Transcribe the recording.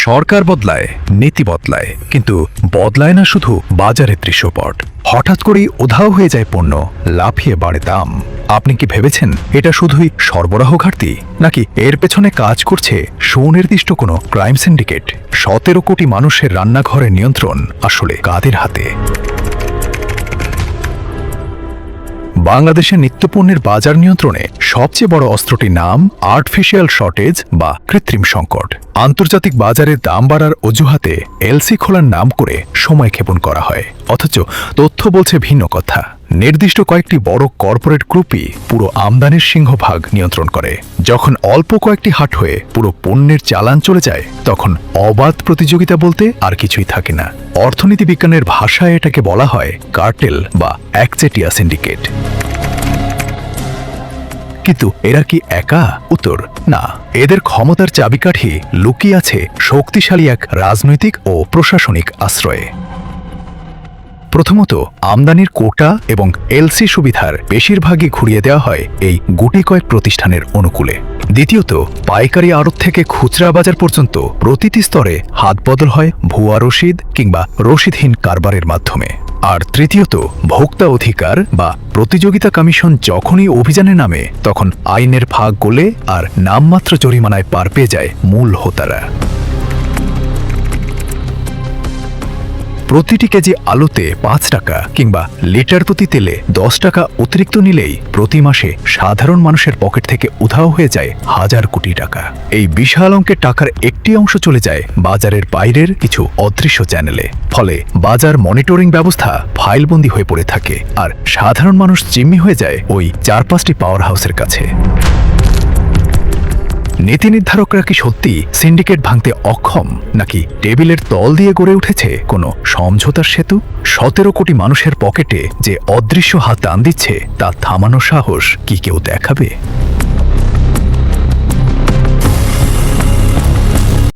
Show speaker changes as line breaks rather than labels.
সরকার বদলায়, নীতি বদলায়, কিন্তু বদলায় না শুধু বাজারের দৃশ্যপট। হঠাৎ করেই উধাও হয়ে যায় পণ্য, লাফিয়ে বাড়ে দাম। আপনি কি ভেবেছেন এটা শুধুই সরবরাহ ঘাটতি, নাকি এর পেছনে কাজ করছে সুনির্দিষ্ট কোনো ক্রাইম সিন্ডিকেট? 17 কোটি মানুষের রান্নাঘরের নিয়ন্ত্রণ আসলে কাদের হাতে? বাংলাদেশের নিত্যপণ্যের বাজার নিয়ন্ত্রণে সবচেয়ে বড় অস্ত্রটির নাম আর্টিফিশিয়াল শর্টেজ বা কৃত্রিম সংকট। আন্তর্জাতিক বাজারে দাম বাড়ার অজুহাতে এলসি খোলার নাম করে সময় ক্ষেপণ করা হয়, অথচ তথ্য বলছে ভিন্ন কথা। নির্দিষ্ট কয়েকটি বড় কর্পোরেট গ্রুপই পুরো আমদানির সিংহভাগ নিয়ন্ত্রণ করে। যখন অল্প কয়েকটি হাট হয়ে পুরো পণ্যের চালান চলে যায়, তখন অবাধ প্রতিযোগিতা বলতে আর কিছুই থাকে না। অর্থনীতি বিজ্ঞানের ভাষায় এটাকে বলা হয় কার্টেল বা একচেটিয়া সিন্ডিকেট। কিন্তু এরা কি একা? উত্তর না। এদের ক্ষমতার চাবিকাঠি লুকিয়ে আছে শক্তিশালী এক রাজনৈতিক ও প্রশাসনিক আশ্রয়ে। প্রথমত, আমদানির কোটা এবং এলসি সুবিধার বেশিরভাগই ঘুরিয়ে দেওয়া হয় এই গুটি কয়েক প্রতিষ্ঠানের অনুকূলে। দ্বিতীয়ত, পাইকারি আড়ত থেকে খুচরা বাজার পর্যন্ত প্রতিটি স্তরে হাত বদল হয় ভুয়া রসিদ কিংবা রসিদহীন কারবারের মাধ্যমে। আর তৃতীয়ত, ভোক্তা অধিকার বা প্রতিযোগিতা কমিশন যখনই অভিযানে নামে, তখন আইনের ফাঁক গলে আর নামমাত্র জরিমানায় পার পেয়ে যায় মূল হোতারা। প্রতিটি কেজি আলুতে 5 টাকা কিংবা লিটার প্রতি তেলে 10 টাকা অতিরিক্ত নিলেই প্রতি মাসে সাধারণ মানুষের পকেট থেকে উধাও হয়ে যায় হাজার কোটি টাকা। এই বিশাল অঙ্কের টাকার একটি অংশ চলে যায় বাজারের বাইরের কিছু অদৃশ্য চ্যানেলে। ফলে বাজার মনিটরিং ব্যবস্থা ফাইলবন্দি হয়ে পড়ে থাকে, আর সাধারণ মানুষ জিম্মি হয়ে যায় ওই 4-5টি পাওয়ার হাউসের কাছে। নীতি নির্ধারকরা কি সত্যি সিন্ডিকেট ভাঙতে অক্ষম, নাকি টেবিলের তল দিয়ে গড়ে উঠেছে কোনো সমঝোতার সেতু? 17 কোটি মানুষের পকেটে যে অদৃশ্য হাত টান দিচ্ছে, তা থামানোর সাহস কি কেউ দেখাবে?